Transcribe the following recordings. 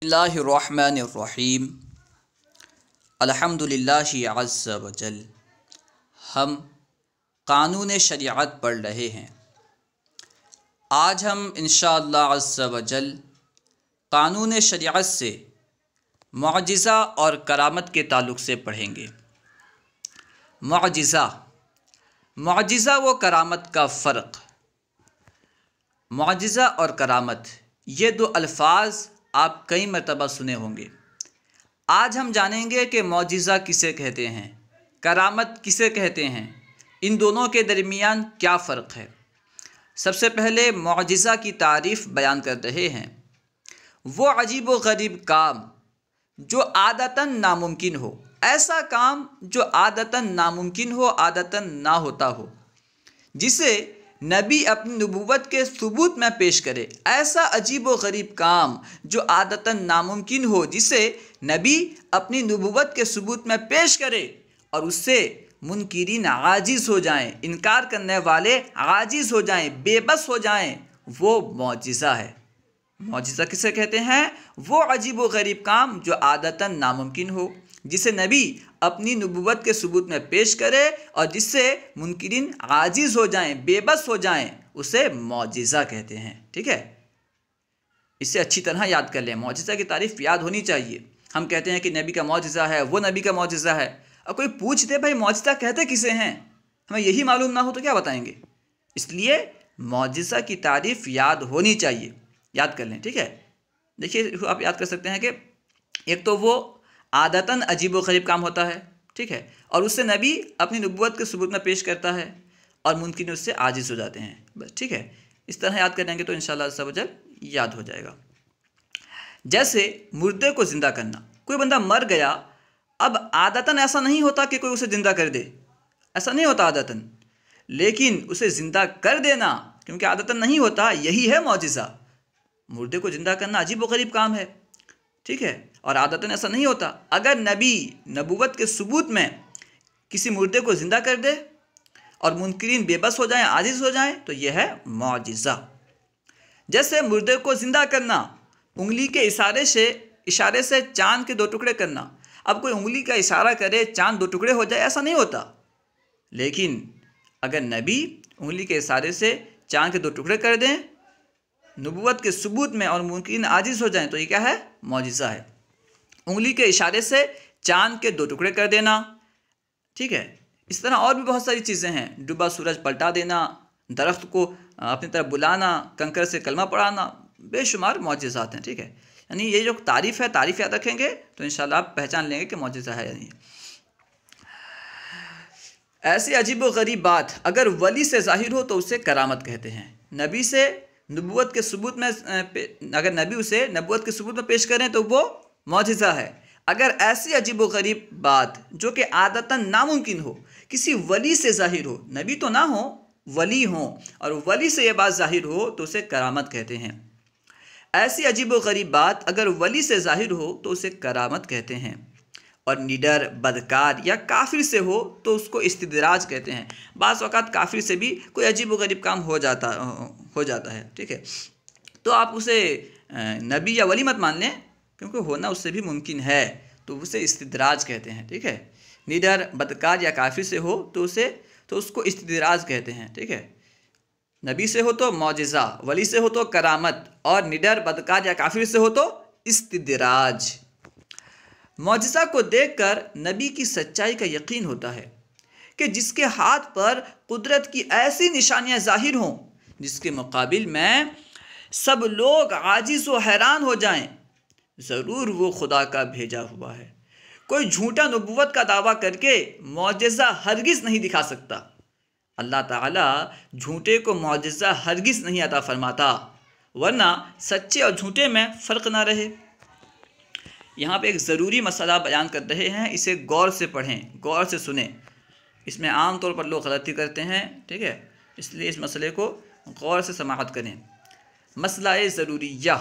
बिस्मिल्लाहिर्रहमानिर्रहीम। अल्हम्दुलिल्लाहि अज़्ज़ा वजल। हम कानून शरीअत पढ़ रहे हैं। आज हम इंशाअल्लाह अज़्ज़ा वजल कानून शरीअत से मुअजिज़ा और करामत के ताल्लुक़ से पढ़ेंगे। मुअजिज़ा व करामत का फ़र्क। मुअजिज़ा और करामत ये दो अल्फाज आप कई मरतबा सुने होंगे। आज हम जानेंगे कि मुअजिज़ा किसे कहते हैं, करामत किसे कहते हैं, इन दोनों के दरमियान क्या फ़र्क है। सबसे पहले मुअजिज़ा की तारीफ़ बयान कर रहे हैं। वो अजीब व गरीब काम जो आदतन नामुमकिन हो, ऐसा काम जो आदतन नामुमकिन हो, आदतन ना होता हो, जिसे नबी अपनी नबूवत के सबूत में पेश करे। ऐसा अजीब व गरीब काम जो आदतन नामुमकिन हो, जिसे नबी अपनी नबूवत के सबूत में पेश करे और उससे मुनकिरीन आजिज़ हो जाएं, इनकार करने वाले आजिज़ हो जाएं, बेबस हो जाएं, वो मुअजिज़ा है। मुअजिज़ा किसे कहते हैं? वो अजीब व गरीब काम जो आदतन नामुमकिन हो, जिसे नबी अपनी नबूवत के सबूत में पेश करे और जिससे मुनकिरीन आजिज़ हो जाएं, बेबस हो जाएं, उसे मुअजिज़ा कहते हैं। ठीक है, इसे अच्छी तरह याद कर लें। मुअजिज़ा की तारीफ़ याद होनी चाहिए। हम कहते हैं कि नबी का मुअजिज़ा है, वो नबी का मुअजिज़ा है, और कोई पूछ दे भाई मुअजिज़ा कहते किसे हैं, हमें यही मालूम ना हो तो क्या बताएंगे। इसलिए मुअजिज़ा की तारीफ़ याद होनी चाहिए, याद कर लें। ठीक है, देखिए आप याद कर सकते हैं कि एक तो वो आदतन अजीब व गरीब काम होता है, ठीक है, और उससे नबी अपनी नबूवत के सबूत में पेश करता है और मुनकिन उससे आजिज़ हो जाते हैं। बस ठीक है, इस तरह याद करेंगे तो इंशाअल्लाह सब वजल याद हो जाएगा। जैसे मुर्दे को ज़िंदा करना, कोई बंदा मर गया, अब आदतन ऐसा नहीं होता कि कोई उसे ज़िंदा कर दे, ऐसा नहीं होता आदतन, लेकिन उसे ज़िंदा कर देना क्योंकि आदतन नहीं होता, यही है मुअजिज़ा। मुर्दे को ज़िंदा करना अजीब व गरीब काम है, ठीक है, और आदतन ऐसा नहीं होता। अगर नबी नबूवत के सबूत में किसी मुर्दे को ज़िंदा कर दे और मुनकिरीन बेबस हो जाएं, आजिज़ हो जाएं, तो यह है मुअजिज़ा। जैसे मुर्दे को ज़िंदा करना, उंगली के इशारे से चाँद के 2 टुकड़े करना। अब कोई उंगली का इशारा करे, चाँद 2 टुकड़े हो जाए, ऐसा नहीं होता। लेकिन अगर नबी उंगली के इशारे से चाँद के 2 टुकड़े कर दें नबूवत के सबूत में और मुनकिरीन आजिज़ हो जाएं, तो ये क्या है? मुअजिज़ा है। उंगली के इशारे से चाँद के 2 टुकड़े कर देना, ठीक है। इस तरह और भी बहुत सारी चीज़ें हैं। डूबा सूरज पलटा देना, दरख्त को अपनी तरफ बुलाना, कंकर से कलमा पढ़ाना, बेशुमार मुअजिज़ात हैं। ठीक है, यानी ये जो तारीफ़ है, तारीफ़ याद रखेंगे तो इंशाअल्लाह आप पहचान लेंगे कि मुअजिज़ा है या नहीं। ऐसी अजीब व गरीब बात अगर वली से ज़ाहिर हो तो उसे करामत कहते हैं। नबी से नबूवत के सबूत में अगर नबी उसे नबूवत के सबूत में पेश करें तो वो मुअजिज़ा है। अगर ऐसी अजीब व गरीब बात जो कि आदतन नामुमकिन हो, किसी वली से ज़ाहिर हो, नबी तो ना हो, वली हो, और वली से ये बात ज़ाहिर हो तो उसे करामत कहते हैं। ऐसी अजीब व गरीब बात अगर वली से ज़ाहिर हो तो उसे करामत कहते हैं। और निडर, बदकार या काफिर से हो तो उसको इस्तिदराज कहते हैं। बाज़ वक़्त काफिर से भी कोई अजीब व गरीब काम हो जाता है, ठीक है, तो आप उसे नबी या वली मत मान लें, क्योंकि होना उससे भी मुमकिन है, तो उसे इस्तिदराज कहते हैं। ठीक है, निडर, बदकार या काफिर से हो तो उसको इस्तिदराज कहते हैं। ठीक है, नबी से हो तो मुअजिज़ा, वली से हो तो करामत, और निडर, बदकार या काफिर से हो तो इस्तिदराज। मुअजिज़ा को देखकर नबी की सच्चाई का यकीन होता है कि जिसके हाथ पर कुदरत की ऐसी निशानियां ज़ाहिर हों जिसके मुकाबिल में सब लोग आजिज़ व हैरान हो जाएं, ज़रूर वो खुदा का भेजा हुआ है। कोई झूठा नबूवत का दावा करके मुअजिज़ा हरगिज़ नहीं दिखा सकता। अल्लाह ताला झूठे को मुअजिज़ा हरगिज़ नहीं अता फरमाता, वरना सच्चे और झूठे में फ़र्क ना रहे। यहाँ पे एक ज़रूरी मसला बयान कर रहे हैं, इसे गौर से पढ़ें, गौर से सुने। इसमें आम तौर पर लोग गलती करते हैं, ठीक है, इसलिए इस मसले को गौर से समाअत करें। मसला ज़रूरिया,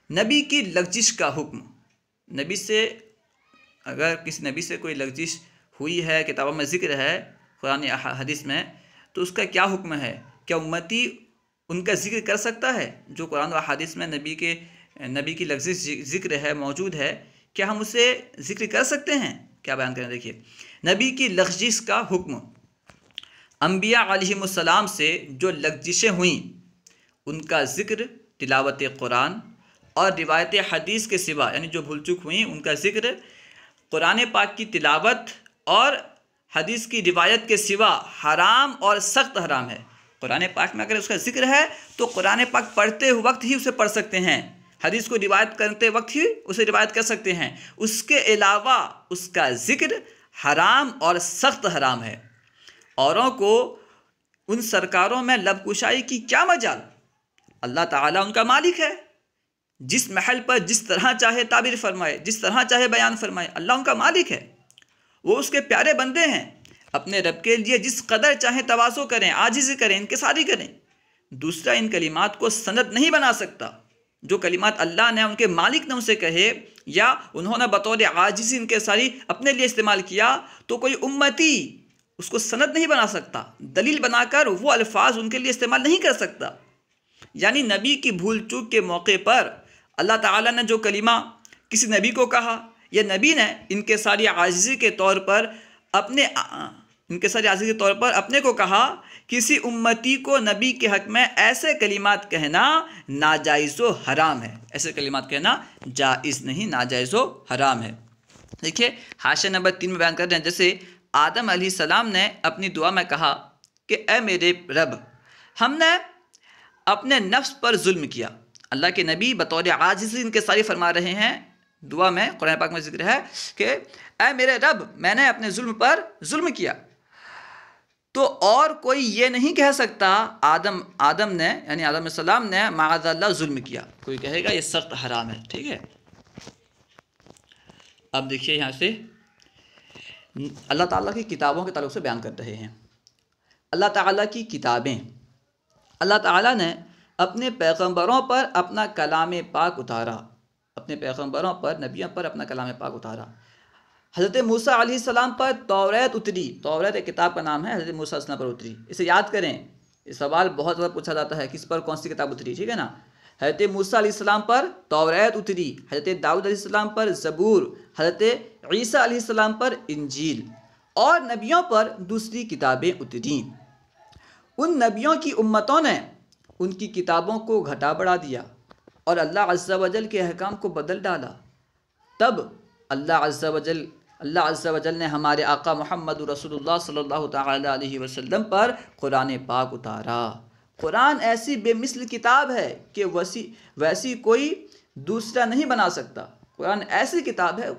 नबी की लग़ज़िश का हुक्म। नबी से अगर किसी नबी से कोई लग़ज़िश हुई है, किताबों में ज़िक्र है, कुरान या हदीस में, तो उसका क्या हुक्म है? क्या उम्मती उनका ज़िक्र कर सकता है जो कुरान व हदीस में नबी के नबी की लफ्ज़ी ज़िक्र है, मौजूद है, क्या हम उसे ज़िक्र कर सकते हैं? क्या बयान करें, देखिए। नबी की लफ्ज़ी का हुक्म, अम्बिया अलैहिमुस्सलाम से जो लफ्ज़िशें हुई उनका ज़िक्र, तिलावत कुरान और रिवायत हदीस के सिवा, यानी जो भूल चूक हुई उनका ज़िक्र, कुरान पाक की तिलावत और हदीस की रिवायत के सिवा हराम और सख्त हराम है। कुरान पाक में अगर उसका ज़िक्र है तो कुरान पाक पढ़ते वक्त ही उसे पढ़ सकते हैं, हदीस को रिवायत करते वक्त ही उसे रिवायत कर सकते हैं, उसके अलावा उसका ज़िक्र हराम और सख्त हराम है। औरों को उन सरकारों में लबकुशाई की क्या मजाल, अल्लाह ताला उनका मालिक है, जिस महल पर जिस तरह चाहे ताबीर फरमाए, जिस तरह चाहे बयान फरमाए, अल्लाह उनका मालिक है, वो उसके प्यारे बंदे हैं। अपने रब के लिए जिस कदर चाहे तवाज़ो करें, आजिज़ी करें, इनकिसारी करें। दूसरा इन कलिमात को सनद नहीं बना सकता। जो कलिमात अल्लाह ने, उनके मालिक ने उसे कहे या उन्होंने बतौर आजिज़ी इनकिसारी अपने लिए इस्तेमाल किया, तो कोई उम्मती उसको सनद नहीं बना सकता, दलील बनाकर वो अल्फाज उनके लिए इस्तेमाल नहीं कर सकता। यानी नबी की भूल चूक के मौके पर अल्लाह ताला ने जो कलिमा किसी नबी को कहा, या नबी ने इनके सारी आजिज़ी के तौर पर अपने को कहा, किसी उम्मती को नबी के हक़ में ऐसे कलिमात कहना नाजायज़ व हराम है। ऐसे कलिमात कहना जायज़ नहीं, नाजायज़ व हराम है। देखिए हाशिया नंबर 3 में बयान कर रहे हैं, जैसे आदम अलैहिस्सलाम ने अपनी दुआ में कहा कि ए मेरे रब, हमने अपने नफ्स पर जुल्म किया। अल्लाह के नबी बतौर आजिज़ी इनके सारी फरमा रहे हैं, दुआ में कुरान पाक में जिक्र है कि ऐ मेरे रब, मैंने अपने जुल्म पर जुल्म किया। तो और कोई ये नहीं कह सकता आदम ने, यानी आदम अलैहिस्सलाम ने माअज़ल्लाह जुल्म किया। कोई कहेगा ये सख्त हराम है, ठीक है। अब देखिए यहाँ से अल्लाह ताला की किताबों के ताल्लुक़ से बयान कर रहे हैं। अल्लाह ताला की किताबें, अल्लाह ताला ने अपने पैगंबरों पर अपना कलाम पाक उतारा, अपने पैगंबरों पर, नबियों पर अपना कलाम पाक उतारा। हज़रत मूसा अलैहिस्सलाम पर तौरात उतरी, तौरात एक किताब का नाम है, हज़रत मूसा अलैहिस्सलाम पर उतरी। इसे याद करें, ये सवाल बहुत ज़्यादा पूछा जाता है, किस पर कौन सी किताब उतरी, ठीक है ना। हज़रत मूसा अलैहिस्सलाम पर तौरात उतरी, हज़रत दाऊद अलैहिस्सलाम पर ज़बूर, हज़रत ईसा अलैहिस्सलाम पर इंजील, और नबियों पर दूसरी किताबें उतरी। उन नबियों की उम्मतों ने उनकी किताबों को घटा बढ़ा दिया और अल्लाह अज़्ज़ा वजल के अहकाम को बदल डाला। तब अल्लाह अज़्ज़ा वजल ने हमारे आका मोहम्मद रसूलुल्लाह सल्लल्लाहु तआला अलैहि वसल्लम पर कुरान पाक उतारा। कुरान ऐसी बेमिसल किताब है कि वैसी कोई दूसरा नहीं बना सकता। कुरान ऐसी किताब है,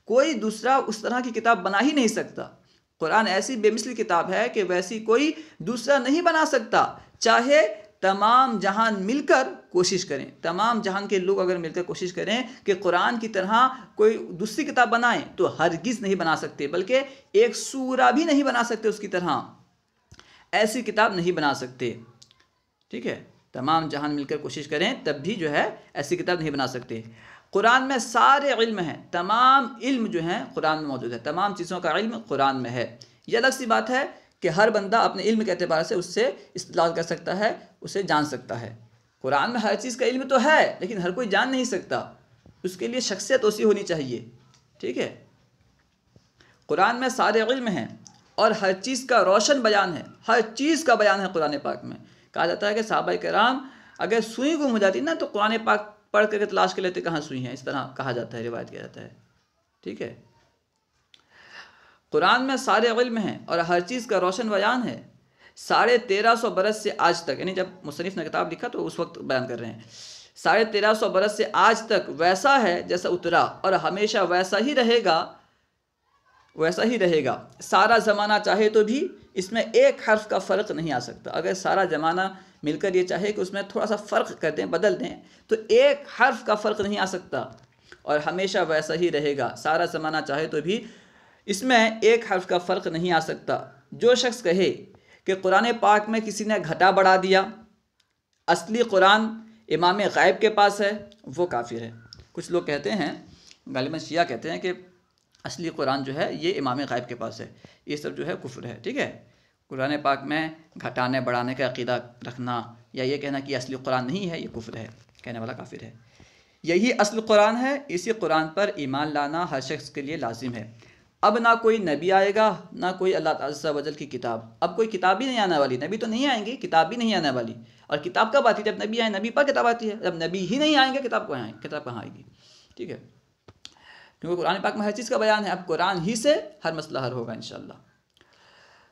कोई दूसरा उस तरह की किताब बना ही नहीं सकता। कुरान ऐसी बेमिसल किताब है कि वैसी कोई दूसरा नहीं बना सकता। चाहे तमाम जहान मिलकर कोशिश करें, तमाम जहान के लोग अगर मिलकर कोशिश करें कि कुरान की तरह कोई दूसरी किताब बनाएं, तो हरगिज़ नहीं बना सकते, बल्कि एक सूरा भी नहीं बना सकते उसकी तरह। ऐसी किताब नहीं बना सकते, ठीक है। तमाम जहान मिलकर कोशिश करें तब भी जो है ऐसी किताब नहीं बना सकते। कुरान में सारे इल्म हैं, तमाम इल्म जो हैं कुरान में मौजूद है, तमाम चीज़ों का इल्म कुरान में है। यह अलग सी बात है कि हर बंदा अपने इल्म के एतबार से उससे इस्तेलाल कर सकता है, उसे जान सकता है। कुरान में हर चीज़ का इल्म तो है, लेकिन हर कोई जान नहीं सकता, उसके लिए शख्सियत उसी होनी चाहिए, ठीक है। कुरान में सारे इल्म हैं और हर चीज़ का रोशन बयान है, हर चीज़ का बयान है कुरान पाक में। कहा जाता है कि सहाबा किराम अगर सुई गुम हो जाती ना, तो कुरान पाक पढ़ करके तलाश कर लेते कहाँ सुई हैं, इस तरह कहा जाता है, रिवायत किया जाता है, ठीक है। कुरान में सारे इल्म हैं और हर चीज़ का रोशन बयान है। 1350 बरस से आज तक, यानी जब मुसन्निफ ने किताब लिखा तो उस वक्त बयान कर रहे हैं, 1350 बरस से आज तक वैसा है जैसा उतरा और हमेशा वैसा ही रहेगा, वैसा ही रहेगा। सारा ज़माना चाहे तो भी इसमें एक हर्फ का फ़र्क नहीं आ सकता। अगर सारा ज़माना मिलकर ये चाहे कि उसमें थोड़ा सा फ़र्क कर दें, बदल दें, तो एक हर्फ का फ़र्क नहीं आ सकता और हमेशा वैसा ही रहेगा। सारा ज़माना चाहे तो भी इसमें एक हर्फ का फ़र्क नहीं आ सकता। जो शख्स कहे कि कुरान पाक में किसी ने घटा बढ़ा दिया, असली कुरान इमाम ग़ाइब के पास है, वो काफिर है। कुछ लोग कहते हैं, गालिबन शिया कहते हैं कि असली कुरान जो है ये इमाम ग़ाइब के पास है। ये सब जो है कुफ्र है, ठीक है। कुरान पाक में घटाने बढ़ाने का अक़ीदा रखना या ये कहना कि असली कुरान नहीं है, ये कुफ्र है, कहने वाला काफिर है। यही असल कुरान है। इसी कुरान पर ईमान लाना हर शख्स के लिए लाजिम है। अब ना कोई नबी आएगा, ना कोई अल्लाह अज़्ज़ा वजल की किताब। अब कोई किताब ही नहीं आने वाली, नबी तो नहीं आएंगे, किताब भी नहीं आने वाली। और किताब कब आती है? जब नबी आए, नबी पर किताब आती है। जब नबी ही नहीं आएंगे, किताब कहाँ आएगी? ठीक है, क्योंकि कुरान पाक में हर चीज़ का बयान है। अब कुरान ही से हर मसला हल होगा इंशाअल्लाह।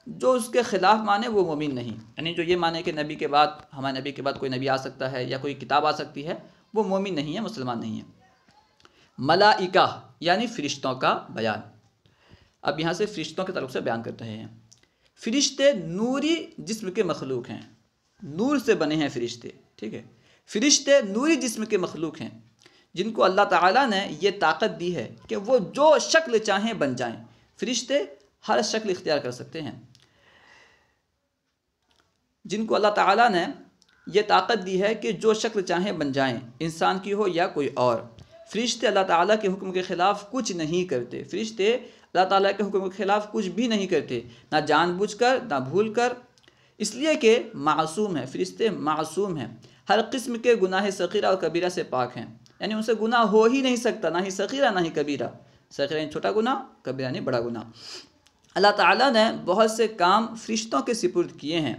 जो उसके ख़िलाफ़ माने वो मोमिन नहीं, यानी जो ये माने कि नबी के बाद, हमारे नबी के बाद कोई नबी आ सकता है या कोई किताब आ सकती है, वो मोमिन नहीं है, मुसलमान नहीं है। मलाइका यानी फ़रिश्तों का बयान। अब यहाँ से फ़रिश्तों के ताल्लुक़ से बयान करते हैं। फ़रिश्ते नूरी जिस्म के मखलूक हैं, नूर से बने हैं फ़रिश्ते। ठीक है, फ़रिश्ते नूरी जिस्म के मखलूक हैं जिनको अल्लाह ताला ने ये ताकत दी है कि वो जो शक्ल चाहें बन जाएं। फ़रिश्ते हर शक्ल इख्तियार कर सकते हैं। जिनको अल्लाह ताला ने ये ताकत दी है कि जो शक्ल चाहें बन जाएं, इंसान की हो या कोई और। फ़रिश्ते अल्लाह ताला के हुक्म के ख़िलाफ़ कुछ नहीं करते। फ़रिश्ते अल्लाह ताला के हुक्म के ख़िलाफ़ कुछ भी नहीं करते, ना जानबूझकर ना भूल कर, इसलिए कि मासूम है। फ़रिश्ते मासूम हैं, हर किस्म के गुनाह सग़ीरा और कबीरा से पाक हैं, यानी उनसे गुनाह हो ही नहीं सकता, ना ही सग़ीरा ना ही कबीरा। सग़ीरा यानी छोटा गुनाह, कबीरा यानी बड़ा गुनाह। अल्लाह ताला ने बहुत से काम फ़रिश्तों के सिपुर्द किए हैं।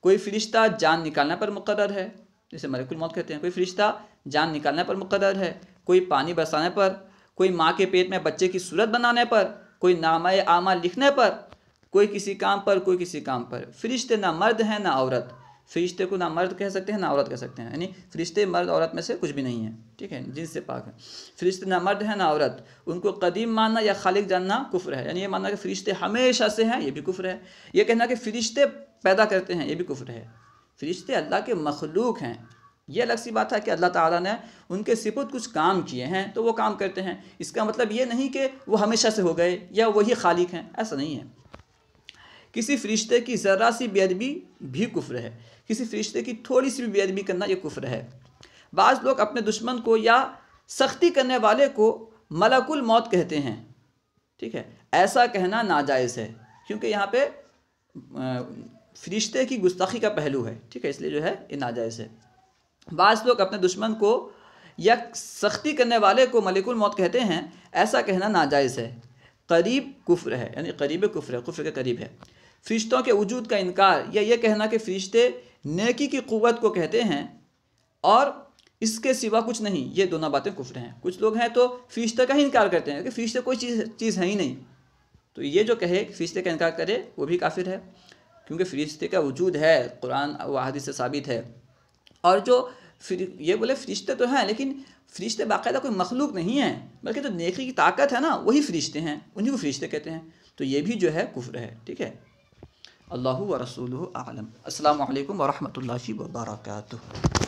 कोई फ़रिश्ता जान निकालने पर मुक़र्रर है, जैसे मलकुल मौत कहते हैं। कोई फ़रिश्ता जान निकालने पर मुक़र्रर है, कोई पानी बरसाने पर, कोई माँ के पेट में बच्चे की सूरत बनाने पर, कोई नामाए आमाल लिखने पर, कोई किसी काम पर, कोई किसी काम पर। फ़रिश्ते ना मर्द हैं ना औरत। फ़रिश्ते को ना मर्द कह सकते हैं ना औरत कह सकते हैं, यानी फ़रिश्ते मर्द औरत में से कुछ भी नहीं है। ठीक है, जिनसे पाक है। फ़रिश्ते ना मर्द हैं ना औरत। उनको कदीम मानना या खालिक जानना कुफ्र है, यानी ये मानना कि फ़रिश्ते हमेशा से हैं, ये भी कुफ्र है। ये कहना कि फ़रिश्ते पैदा करते हैं, ये भी कुफ्र है। फ़रिश्ते अल्लाह के मखलूक हैं। ये अलग सी बात है कि अल्लाह ताला ने उनके सिपुर्द कुछ काम किए हैं तो वो काम करते हैं। इसका मतलब ये नहीं कि वो हमेशा से हो गए या वही खालिक हैं, ऐसा नहीं है। किसी फ़रिश्ते की ज़रा सी बेअदबी भी कुफ्र है। किसी फ़रिश्ते की थोड़ी सी भी बेअदबी करना ये कुफ्र है। बाज़ लोग अपने दुश्मन को या सख्ती करने वाले को मलकुल मौत कहते हैं। ठीक है, ऐसा कहना नाजायज़ है, क्योंकि यहाँ पे फ़रिश्ते की गुस्ताखी का पहलू है। ठीक है, इसलिए जो है ये नाजायज़ है। बाज़ लोग अपने दुश्मन को या सख्ती करने वाले को मलकुल मौत कहते हैं, ऐसा कहना नाजायज़ है। करीब कुफ्र है, यानी करीब कुफ्र है, कुफ्र के करीब है। फ़रिश्तों के वजूद का इनकार या ये कहना कि फ़रिश्ते नेकी की क़ुव्वत को कहते हैं और इसके सिवा कुछ नहीं, ये दोनों बातें कुफ्र हैं। कुछ लोग हैं तो फ़रिश्ते का ही इनकार करते हैं कि फ़रिश्ते कोई चीज़ है ही नहीं, तो ये जो कहे कि फ़रिश्ते का इनकार करे वो भी काफिर है, क्योंकि फ़रिश्ते का वजूद है, कुरान व हदीस से साबित है। और जो फिर ये बोले फ़रिश्ते तो हैं, लेकिन फ़रिश्ते बाकायदा कोई मखलूक नहीं है, बल्कि जो नेकी की ताकत है ना, वही फ़रिश्ते हैं, उन्हीं को फ़रिश्ते कहते हैं। तो ये भी जो है कुफ्र है। ठीक है, अल्लाहु व रसूलुहु आलम। अस्सलामु अलैकुम व रहमतुल्लाहि व बरकातुहू।